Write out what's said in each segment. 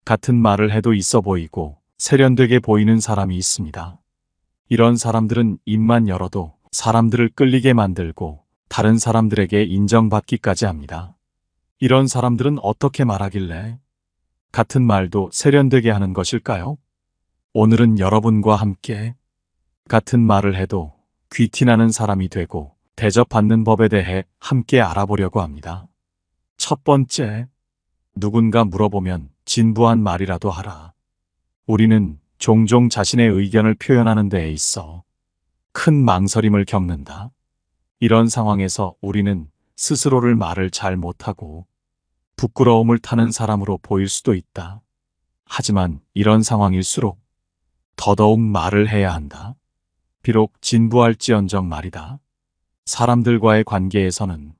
같은 말을 해도 있어 보이고 세련되게 보이는 사람이 있습니다. 이런 사람들은 입만 열어도 사람들을 끌리게 만들고 다른 사람들에게 인정받기까지 합니다. 이런 사람들은 어떻게 말하길래 같은 말도 세련되게 하는 것일까요? 오늘은 여러분과 함께 같은 말을 해도 귀티나는 사람이 되고 대접받는 법에 대해 함께 알아보려고 합니다. 첫 번째, 누군가 물어보면 진부한 말이라도 하라. 우리는 종종 자신의 의견을 표현하는 데에 있어 큰 망설임을 겪는다. 이런 상황에서 우리는 스스로를 말을 잘 못하고 부끄러움을 타는 사람으로 보일 수도 있다. 하지만 이런 상황일수록 더더욱 말을 해야 한다. 비록 진부할지언정 말이다. 사람들과의 관계에서는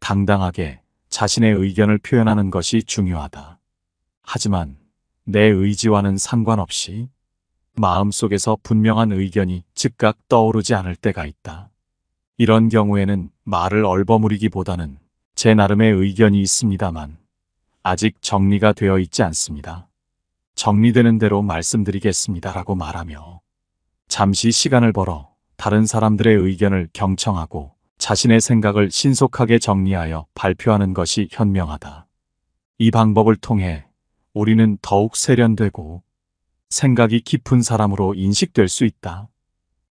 당당하게 자신의 의견을 표현하는 것이 중요하다. 하지만 내 의지와는 상관없이 마음속에서 분명한 의견이 즉각 떠오르지 않을 때가 있다. 이런 경우에는 말을 얼버무리기보다는 제 나름의 의견이 있습니다만 아직 정리가 되어 있지 않습니다. 정리되는 대로 말씀드리겠습니다라고 말하며 잠시 시간을 벌어 다른 사람들의 의견을 경청하고 자신의 생각을 신속하게 정리하여 발표하는 것이 현명하다. 이 방법을 통해 우리는 더욱 세련되고 생각이 깊은 사람으로 인식될 수 있다.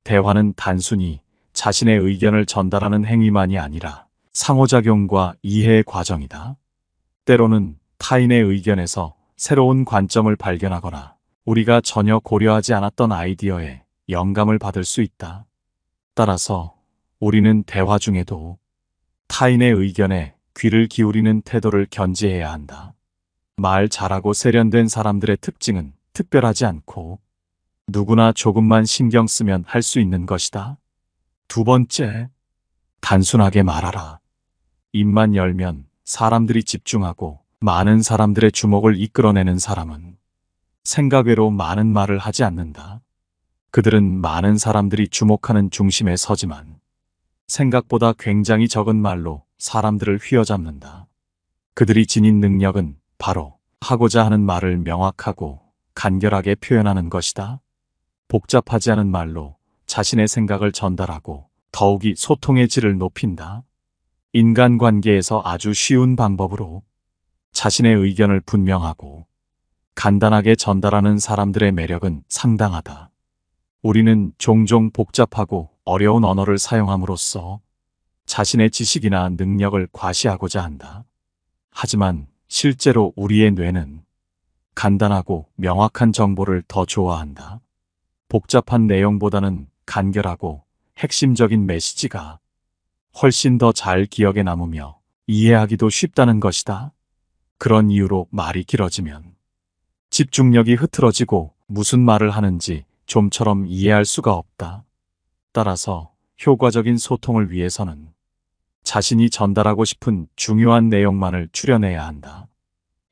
대화는 단순히 자신의 의견을 전달하는 행위만이 아니라 상호작용과 이해의 과정이다. 때로는 타인의 의견에서 새로운 관점을 발견하거나 우리가 전혀 고려하지 않았던 아이디어에 영감을 받을 수 있다. 따라서 우리는 대화 중에도 타인의 의견에 귀를 기울이는 태도를 견지해야 한다. 말 잘하고 세련된 사람들의 특징은 특별하지 않고 누구나 조금만 신경 쓰면 할 수 있는 것이다. 두 번째, 단순하게 말하라. 입만 열면 사람들이 집중하고 많은 사람들의 주목을 이끌어내는 사람은 생각 외로 많은 말을 하지 않는다. 그들은 많은 사람들이 주목하는 중심에 서지만 생각보다 굉장히 적은 말로 사람들을 휘어잡는다. 그들이 지닌 능력은 바로 하고자 하는 말을 명확하고 간결하게 표현하는 것이다. 복잡하지 않은 말로 자신의 생각을 전달하고 더욱이 소통의 질을 높인다. 인간관계에서 아주 쉬운 방법으로 자신의 의견을 분명하고 간단하게 전달하는 사람들의 매력은 상당하다. 우리는 종종 복잡하고 어려운 언어를 사용함으로써 자신의 지식이나 능력을 과시하고자 한다. 하지만 실제로 우리의 뇌는 간단하고 명확한 정보를 더 좋아한다. 복잡한 내용보다는 간결하고 핵심적인 메시지가 훨씬 더 잘 기억에 남으며 이해하기도 쉽다는 것이다. 그런 이유로 말이 길어지면 집중력이 흐트러지고 무슨 말을 하는지 좀처럼 이해할 수가 없다. 따라서 효과적인 소통을 위해서는 자신이 전달하고 싶은 중요한 내용만을 추려내야 한다.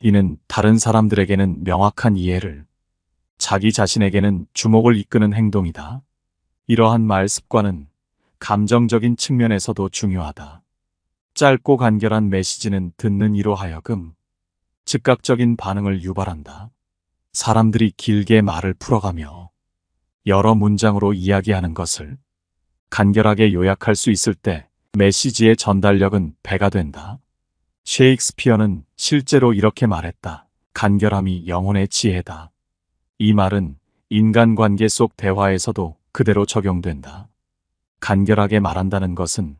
이는 다른 사람들에게는 명확한 이해를, 자기 자신에게는 주목을 이끄는 행동이다. 이러한 말 습관은 감정적인 측면에서도 중요하다. 짧고 간결한 메시지는 듣는 이로 하여금 즉각적인 반응을 유발한다. 사람들이 길게 말을 풀어가며 여러 문장으로 이야기하는 것을 간결하게 요약할 수 있을 때 메시지의 전달력은 배가 된다. 셰익스피어는 실제로 이렇게 말했다. 간결함이 영혼의 지혜다. 이 말은 인간관계 속 대화에서도 그대로 적용된다. 간결하게 말한다는 것은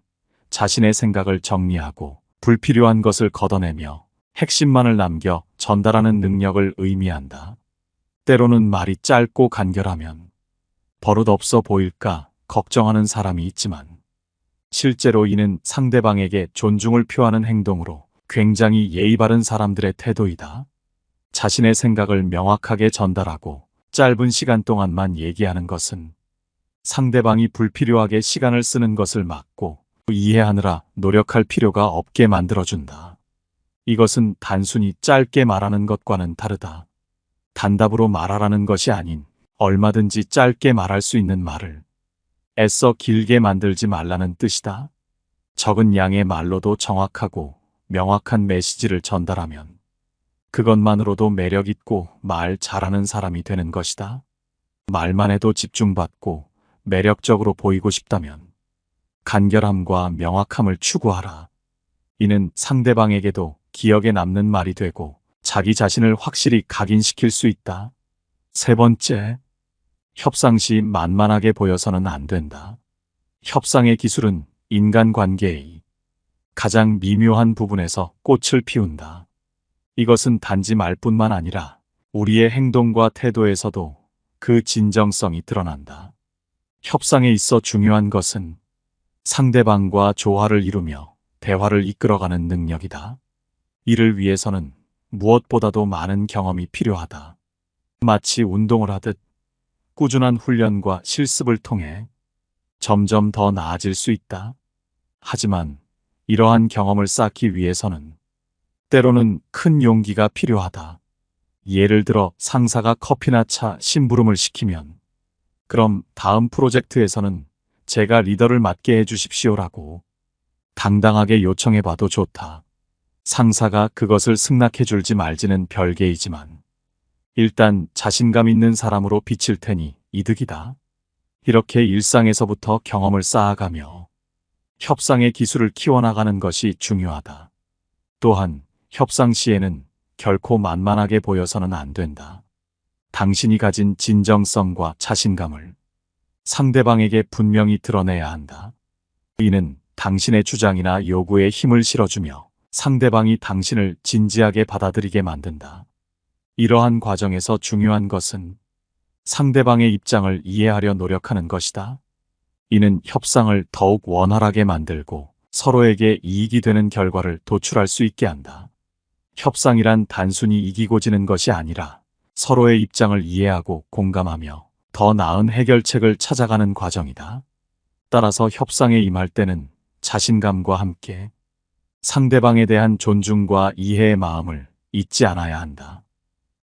자신의 생각을 정리하고 불필요한 것을 걷어내며 핵심만을 남겨 전달하는 능력을 의미한다. 때로는 말이 짧고 간결하면 버릇없어 보일까 걱정하는 사람이 있지만 실제로 이는 상대방에게 존중을 표하는 행동으로 굉장히 예의 바른 사람들의 태도이다. 자신의 생각을 명확하게 전달하고 짧은 시간 동안만 얘기하는 것은 상대방이 불필요하게 시간을 쓰는 것을 막고 이해하느라 노력할 필요가 없게 만들어준다. 이것은 단순히 짧게 말하는 것과는 다르다. 단답으로 말하라는 것이 아닌 얼마든지 짧게 말할 수 있는 말을 애써 길게 만들지 말라는 뜻이다. 적은 양의 말로도 정확하고 명확한 메시지를 전달하면 그것만으로도 매력 있고 말 잘하는 사람이 되는 것이다. 말만 해도 집중받고 매력적으로 보이고 싶다면 간결함과 명확함을 추구하라. 이는 상대방에게도 기억에 남는 말이 되고 자기 자신을 확실히 각인시킬 수 있다. 세 번째, 협상 시 만만하게 보여서는 안 된다. 협상의 기술은 인간관계의 가장 미묘한 부분에서 꽃을 피운다. 이것은 단지 말뿐만 아니라 우리의 행동과 태도에서도 그 진정성이 드러난다. 협상에 있어 중요한 것은 상대방과 조화를 이루며 대화를 이끌어가는 능력이다. 이를 위해서는 무엇보다도 많은 경험이 필요하다. 마치 운동을 하듯 꾸준한 훈련과 실습을 통해 점점 더 나아질 수 있다. 하지만 이러한 경험을 쌓기 위해서는 때로는 큰 용기가 필요하다. 예를 들어 상사가 커피나 차 심부름을 시키면 그럼 다음 프로젝트에서는 제가 리더를 맡게 해주십시오라고 당당하게 요청해봐도 좋다. 상사가 그것을 승낙해 줄지 말지는 별개이지만 일단 자신감 있는 사람으로 비칠 테니 이득이다. 이렇게 일상에서부터 경험을 쌓아가며 협상의 기술을 키워나가는 것이 중요하다. 또한 협상 시에는 결코 만만하게 보여서는 안 된다. 당신이 가진 진정성과 자신감을 상대방에게 분명히 드러내야 한다. 이는 당신의 주장이나 요구에 힘을 실어주며 상대방이 당신을 진지하게 받아들이게 만든다. 이러한 과정에서 중요한 것은 상대방의 입장을 이해하려 노력하는 것이다. 이는 협상을 더욱 원활하게 만들고 서로에게 이익이 되는 결과를 도출할 수 있게 한다. 협상이란 단순히 이기고 지는 것이 아니라 서로의 입장을 이해하고 공감하며 더 나은 해결책을 찾아가는 과정이다. 따라서 협상에 임할 때는 자신감과 함께 상대방에 대한 존중과 이해의 마음을 잊지 않아야 한다.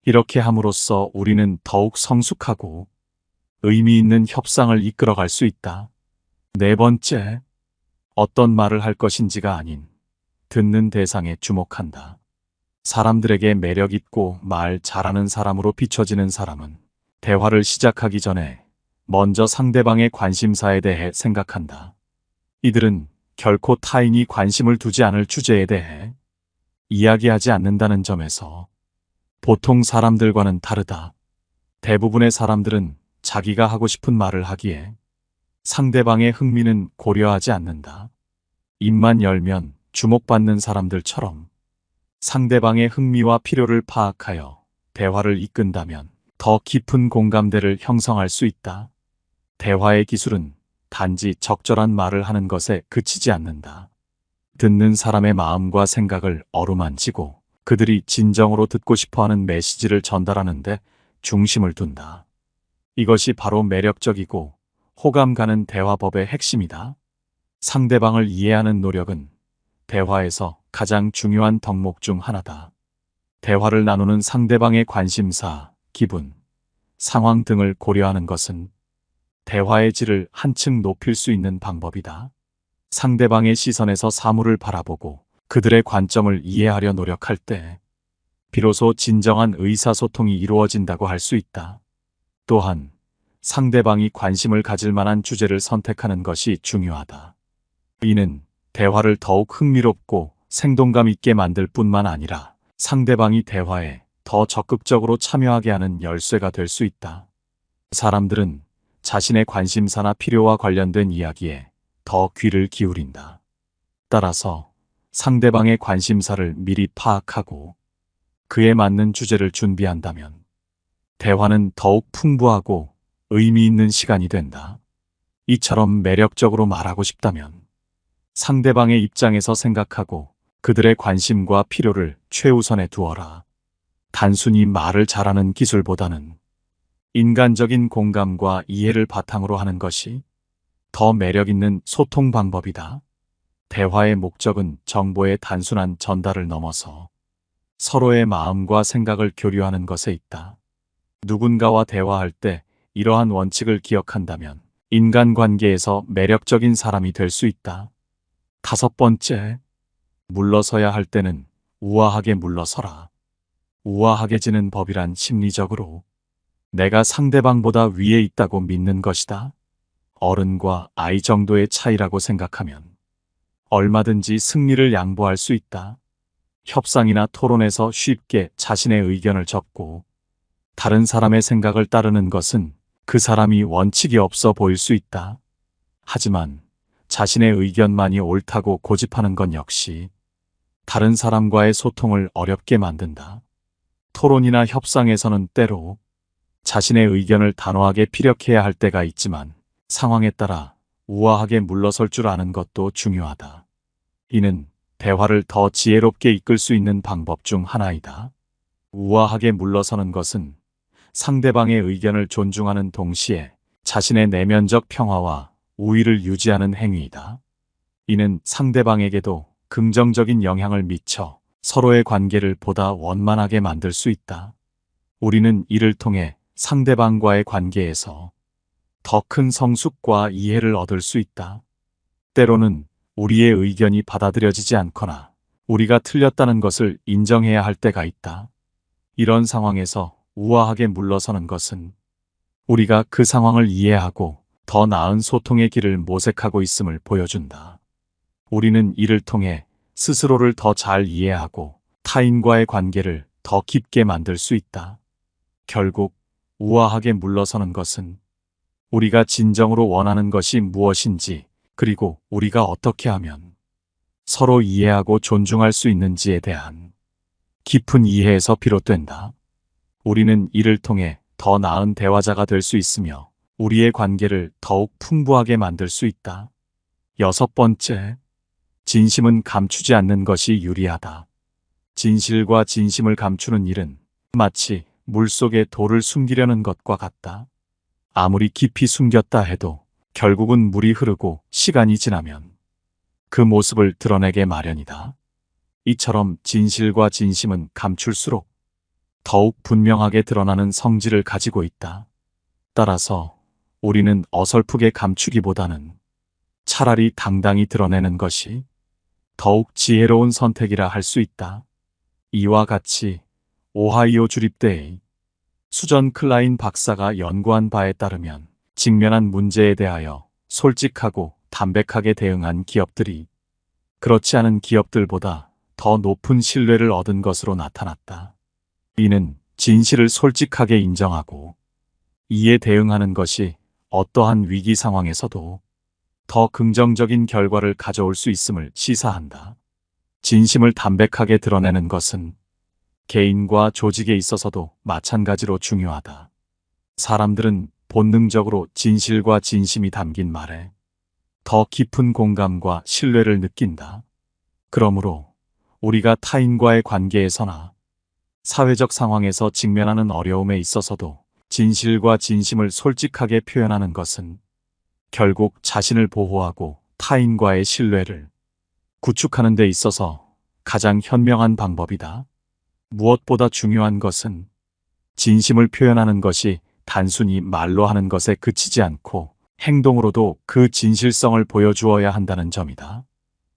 이렇게 함으로써 우리는 더욱 성숙하고 의미 있는 협상을 이끌어갈 수 있다. 네 번째, 어떤 말을 할 것인지가 아닌 듣는 대상에 주목한다. 사람들에게 매력 있고 말 잘하는 사람으로 비춰지는 사람은 대화를 시작하기 전에 먼저 상대방의 관심사에 대해 생각한다. 이들은 결코 타인이 관심을 두지 않을 주제에 대해 이야기하지 않는다는 점에서 보통 사람들과는 다르다. 대부분의 사람들은 자기가 하고 싶은 말을 하기에 상대방의 흥미는 고려하지 않는다. 입만 열면 주목받는 사람들처럼 상대방의 흥미와 필요를 파악하여 대화를 이끈다면 더 깊은 공감대를 형성할 수 있다. 대화의 기술은 단지 적절한 말을 하는 것에 그치지 않는다. 듣는 사람의 마음과 생각을 어루만지고 그들이 진정으로 듣고 싶어하는 메시지를 전달하는 데 중심을 둔다. 이것이 바로 매력적이고 호감 가는 대화법의 핵심이다. 상대방을 이해하는 노력은 대화에서 가장 중요한 덕목 중 하나다. 대화를 나누는 상대방의 관심사, 기분, 상황 등을 고려하는 것은 대화의 질을 한층 높일 수 있는 방법이다. 상대방의 시선에서 사물을 바라보고 그들의 관점을 이해하려 노력할 때 비로소 진정한 의사소통이 이루어진다고 할 수 있다. 또한 상대방이 관심을 가질 만한 주제를 선택하는 것이 중요하다. 이는 대화를 더욱 흥미롭고 생동감 있게 만들 뿐만 아니라 상대방이 대화에 더 적극적으로 참여하게 하는 열쇠가 될 수 있다. 사람들은 자신의 관심사나 필요와 관련된 이야기에 더 귀를 기울인다. 따라서 상대방의 관심사를 미리 파악하고 그에 맞는 주제를 준비한다면 대화는 더욱 풍부하고 의미 있는 시간이 된다. 이처럼 매력적으로 말하고 싶다면 상대방의 입장에서 생각하고 그들의 관심과 필요를 최우선에 두어라. 단순히 말을 잘하는 기술보다는 인간적인 공감과 이해를 바탕으로 하는 것이 더 매력 있는 소통 방법이다. 대화의 목적은 정보의 단순한 전달을 넘어서 서로의 마음과 생각을 교류하는 것에 있다. 누군가와 대화할 때 이러한 원칙을 기억한다면 인간관계에서 매력적인 사람이 될 수 있다. 다섯 번째, 물러서야 할 때는 우아하게 물러서라. 우아하게지는 법이란 심리적으로 내가 상대방보다 위에 있다고 믿는 것이다. 어른과 아이 정도의 차이라고 생각하면 얼마든지 승리를 양보할 수 있다. 협상이나 토론에서 쉽게 자신의 의견을 접고 다른 사람의 생각을 따르는 것은 그 사람이 원칙이 없어 보일 수 있다. 하지만 자신의 의견만이 옳다고 고집하는 건 역시 다른 사람과의 소통을 어렵게 만든다. 토론이나 협상에서는 때로 자신의 의견을 단호하게 피력해야 할 때가 있지만 상황에 따라 우아하게 물러설 줄 아는 것도 중요하다. 이는 대화를 더 지혜롭게 이끌 수 있는 방법 중 하나이다. 우아하게 물러서는 것은 상대방의 의견을 존중하는 동시에 자신의 내면적 평화와 우위를 유지하는 행위이다. 이는 상대방에게도 긍정적인 영향을 미쳐 서로의 관계를 보다 원만하게 만들 수 있다. 우리는 이를 통해 상대방과의 관계에서 더 큰 성숙과 이해를 얻을 수 있다. 때로는 우리의 의견이 받아들여지지 않거나 우리가 틀렸다는 것을 인정해야 할 때가 있다. 이런 상황에서 우아하게 물러서는 것은 우리가 그 상황을 이해하고 더 나은 소통의 길을 모색하고 있음을 보여준다. 우리는 이를 통해 스스로를 더 잘 이해하고 타인과의 관계를 더 깊게 만들 수 있다. 결국 우아하게 물러서는 것은 우리가 진정으로 원하는 것이 무엇인지, 그리고 우리가 어떻게 하면 서로 이해하고 존중할 수 있는지에 대한 깊은 이해에서 비롯된다. 우리는 이를 통해 더 나은 대화자가 될 수 있으며 우리의 관계를 더욱 풍부하게 만들 수 있다. 6번째, 진심은 감추지 않는 것이 유리하다. 진실과 진심을 감추는 일은 마치 물속에 돌을 숨기려는 것과 같다. 아무리 깊이 숨겼다 해도 결국은 물이 흐르고 시간이 지나면 그 모습을 드러내게 마련이다. 이처럼 진실과 진심은 감출수록 더욱 분명하게 드러나는 성질을 가지고 있다. 따라서 우리는 어설프게 감추기보다는 차라리 당당히 드러내는 것이 더욱 지혜로운 선택이라 할 수 있다. 이와 같이 오하이오 주립대의 수전 클라인 박사가 연구한 바에 따르면 직면한 문제에 대하여 솔직하고 담백하게 대응한 기업들이 그렇지 않은 기업들보다 더 높은 신뢰를 얻은 것으로 나타났다. 이는 진실을 솔직하게 인정하고 이에 대응하는 것이 어떠한 위기 상황에서도 더 긍정적인 결과를 가져올 수 있음을 시사한다. 진심을 담백하게 드러내는 것은 개인과 조직에 있어서도 마찬가지로 중요하다. 사람들은 본능적으로 진실과 진심이 담긴 말에 더 깊은 공감과 신뢰를 느낀다. 그러므로 우리가 타인과의 관계에서나 사회적 상황에서 직면하는 어려움에 있어서도 진실과 진심을 솔직하게 표현하는 것은 결국 자신을 보호하고 타인과의 신뢰를 구축하는 데 있어서 가장 현명한 방법이다. 무엇보다 중요한 것은 진심을 표현하는 것이 단순히 말로 하는 것에 그치지 않고 행동으로도 그 진실성을 보여주어야 한다는 점이다.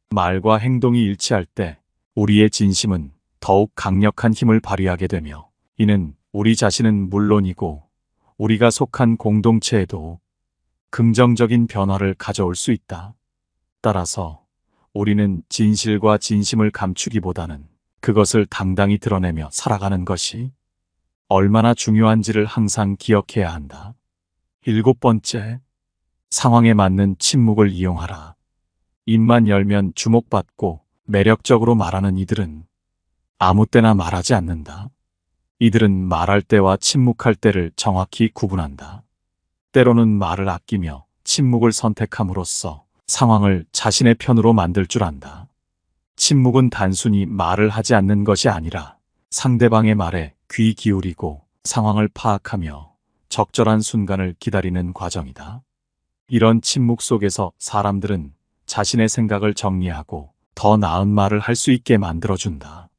말과 행동이 일치할 때 우리의 진심은 더욱 강력한 힘을 발휘하게 되며 이는 우리 자신은 물론이고 우리가 속한 공동체에도 긍정적인 변화를 가져올 수 있다. 따라서 우리는 진실과 진심을 감추기보다는 그것을 당당히 드러내며 살아가는 것이 얼마나 중요한지를 항상 기억해야 한다. 7번째, 상황에 맞는 침묵을 이용하라. 입만 열면 주목받고 매력적으로 말하는 이들은 아무 때나 말하지 않는다. 이들은 말할 때와 침묵할 때를 정확히 구분한다. 때로는 말을 아끼며 침묵을 선택함으로써 상황을 자신의 편으로 만들 줄 안다. 침묵은 단순히 말을 하지 않는 것이 아니라 상대방의 말에 귀 기울이고 상황을 파악하며 적절한 순간을 기다리는 과정이다. 이런 침묵 속에서 사람들은 자신의 생각을 정리하고 더 나은 말을 할 수 있게 만들어준다.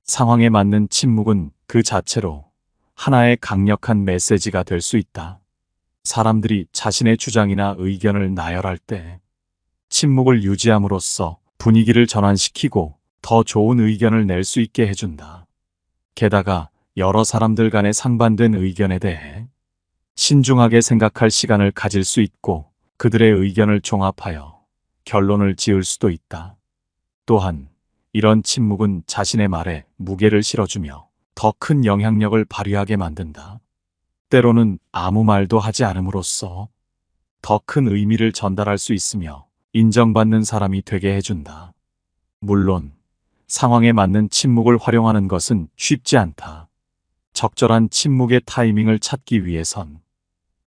상황에 맞는 침묵은 그 자체로 하나의 강력한 메시지가 될 수 있다. 사람들이 자신의 주장이나 의견을 나열할 때 침묵을 유지함으로써 분위기를 전환시키고 더 좋은 의견을 낼 수 있게 해준다. 게다가 여러 사람들 간의 상반된 의견에 대해 신중하게 생각할 시간을 가질 수 있고 그들의 의견을 종합하여 결론을 지을 수도 있다. 또한 이런 침묵은 자신의 말에 무게를 실어주며 더 큰 영향력을 발휘하게 만든다. 때로는 아무 말도 하지 않음으로써 더 큰 의미를 전달할 수 있으며 인정받는 사람이 되게 해준다. 물론 상황에 맞는 침묵을 활용하는 것은 쉽지 않다. 적절한 침묵의 타이밍을 찾기 위해선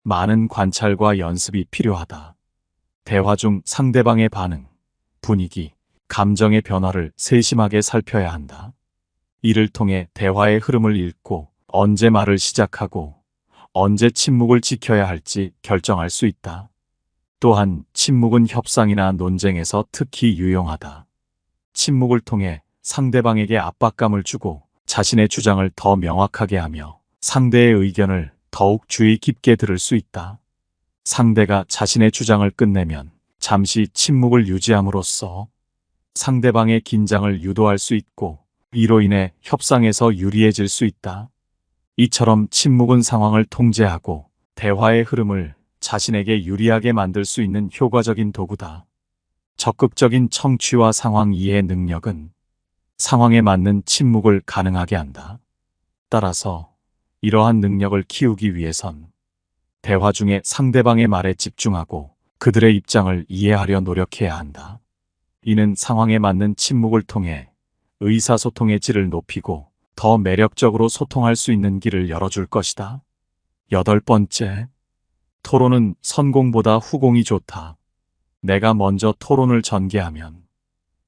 많은 관찰과 연습이 필요하다. 대화 중 상대방의 반응, 분위기, 감정의 변화를 세심하게 살펴야 한다. 이를 통해 대화의 흐름을 읽고 언제 말을 시작하고 언제 침묵을 지켜야 할지 결정할 수 있다. 또한 침묵은 협상이나 논쟁에서 특히 유용하다. 침묵을 통해 상대방에게 압박감을 주고 자신의 주장을 더 명확하게 하며 상대의 의견을 더욱 주의 깊게 들을 수 있다. 상대가 자신의 주장을 끝내면 잠시 침묵을 유지함으로써 상대방의 긴장을 유도할 수 있고 이로 인해 협상에서 유리해질 수 있다. 이처럼 침묵은 상황을 통제하고 대화의 흐름을 자신에게 유리하게 만들 수 있는 효과적인 도구다. 적극적인 청취와 상황 이해 능력은 상황에 맞는 침묵을 가능하게 한다. 따라서 이러한 능력을 키우기 위해선 대화 중에 상대방의 말에 집중하고 그들의 입장을 이해하려 노력해야 한다. 이는 상황에 맞는 침묵을 통해 의사소통의 질을 높이고 더 매력적으로 소통할 수 있는 길을 열어줄 것이다. 8번째, 토론은 선공보다 후공이 좋다. 내가 먼저 토론을 전개하면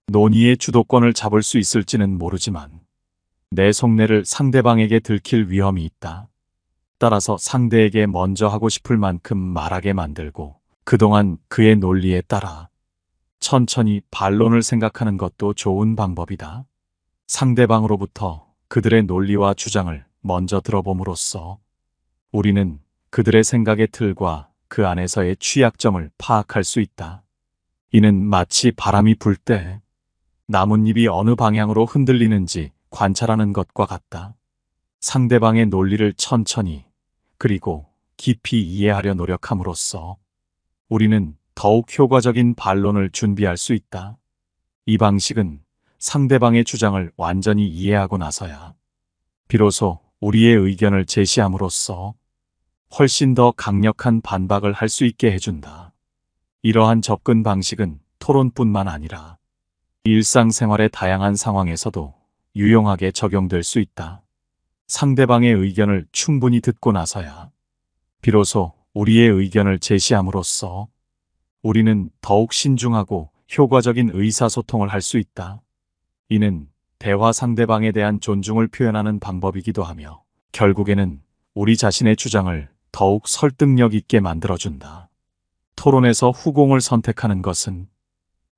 논의의 주도권을 잡을 수 있을지는 모르지만 내 속내를 상대방에게 들킬 위험이 있다. 따라서 상대에게 먼저 하고 싶을 만큼 말하게 만들고 그동안 그의 논리에 따라 천천히 반론을 생각하는 것도 좋은 방법이다. 상대방으로부터 그들의 논리와 주장을 먼저 들어봄으로써 우리는 그들의 생각의 틀과 그 안에서의 취약점을 파악할 수 있다. 이는 마치 바람이 불 때 나뭇잎이 어느 방향으로 흔들리는지 관찰하는 것과 같다. 상대방의 논리를 천천히 그리고 깊이 이해하려 노력함으로써 우리는 더욱 효과적인 반론을 준비할 수 있다. 이 방식은 상대방의 주장을 완전히 이해하고 나서야 비로소 우리의 의견을 제시함으로써 훨씬 더 강력한 반박을 할 수 있게 해준다. 이러한 접근 방식은 토론뿐만 아니라 일상생활의 다양한 상황에서도 유용하게 적용될 수 있다. 상대방의 의견을 충분히 듣고 나서야 비로소 우리의 의견을 제시함으로써 우리는 더욱 신중하고 효과적인 의사소통을 할 수 있다. 이는 대화 상대방에 대한 존중을 표현하는 방법이기도 하며 결국에는 우리 자신의 주장을 더욱 설득력 있게 만들어준다. 토론에서 후공을 선택하는 것은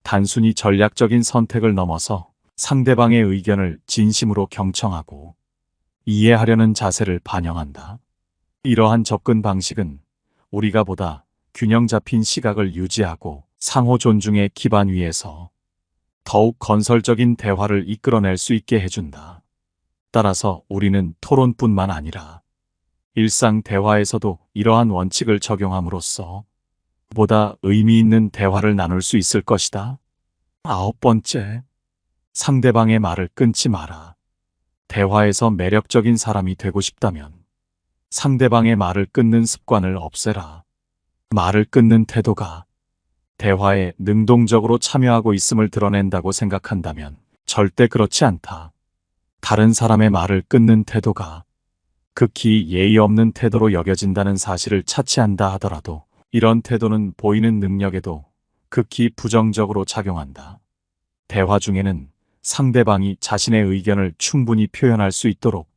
단순히 전략적인 선택을 넘어서 상대방의 의견을 진심으로 경청하고 이해하려는 자세를 반영한다. 이러한 접근 방식은 우리가 보다 균형 잡힌 시각을 유지하고 상호 존중의 기반 위에서 더욱 건설적인 대화를 이끌어낼 수 있게 해준다. 따라서 우리는 토론뿐만 아니라 일상 대화에서도 이러한 원칙을 적용함으로써 보다 의미 있는 대화를 나눌 수 있을 것이다. 9번째, 상대방의 말을 끊지 마라. 대화에서 매력적인 사람이 되고 싶다면 상대방의 말을 끊는 습관을 없애라. 말을 끊는 태도가 대화에 능동적으로 참여하고 있음을 드러낸다고 생각한다면 절대 그렇지 않다. 다른 사람의 말을 끊는 태도가 극히 예의 없는 태도로 여겨진다는 사실을 차치한다 하더라도 이런 태도는 보이는 능력에도 극히 부정적으로 작용한다. 대화 중에는 상대방이 자신의 의견을 충분히 표현할 수 있도록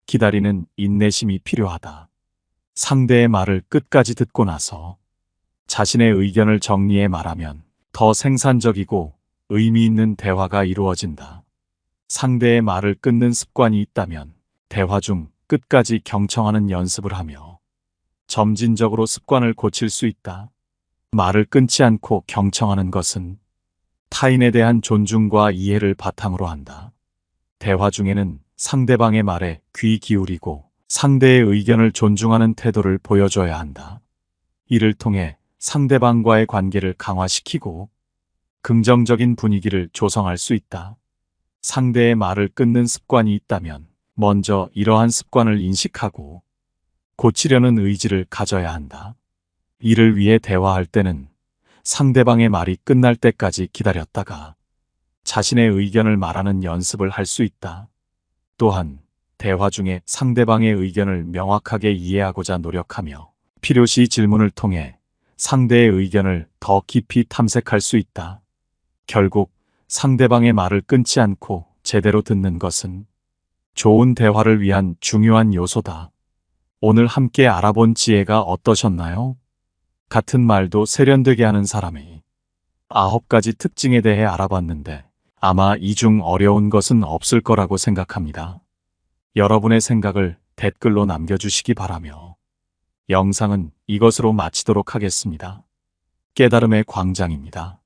기다리는 인내심이 필요하다. 상대의 말을 끝까지 듣고 나서 자신의 의견을 정리해 말하면 더 생산적이고 의미 있는 대화가 이루어진다. 상대의 말을 끊는 습관이 있다면 대화 중 끝까지 경청하는 연습을 하며 점진적으로 습관을 고칠 수 있다. 말을 끊지 않고 경청하는 것은 타인에 대한 존중과 이해를 바탕으로 한다. 대화 중에는 상대방의 말에 귀 기울이고 상대의 의견을 존중하는 태도를 보여줘야 한다. 이를 통해 상대방과의 관계를 강화시키고 긍정적인 분위기를 조성할 수 있다. 상대의 말을 끊는 습관이 있다면 먼저 이러한 습관을 인식하고 고치려는 의지를 가져야 한다. 이를 위해 대화할 때는 상대방의 말이 끝날 때까지 기다렸다가 자신의 의견을 말하는 연습을 할 수 있다. 또한 대화 중에 상대방의 의견을 명확하게 이해하고자 노력하며 필요시 질문을 통해 상대의 의견을 더 깊이 탐색할 수 있다. 결국 상대방의 말을 끊지 않고 제대로 듣는 것은 좋은 대화를 위한 중요한 요소다. 오늘 함께 알아본 지혜가 어떠셨나요? 같은 말도 세련되게 하는 사람의 9가지 특징에 대해 알아봤는데 아마 이 중 어려운 것은 없을 거라고 생각합니다. 여러분의 생각을 댓글로 남겨주시기 바라며 영상은 이것으로 마치도록 하겠습니다. 깨달음의 광장입니다.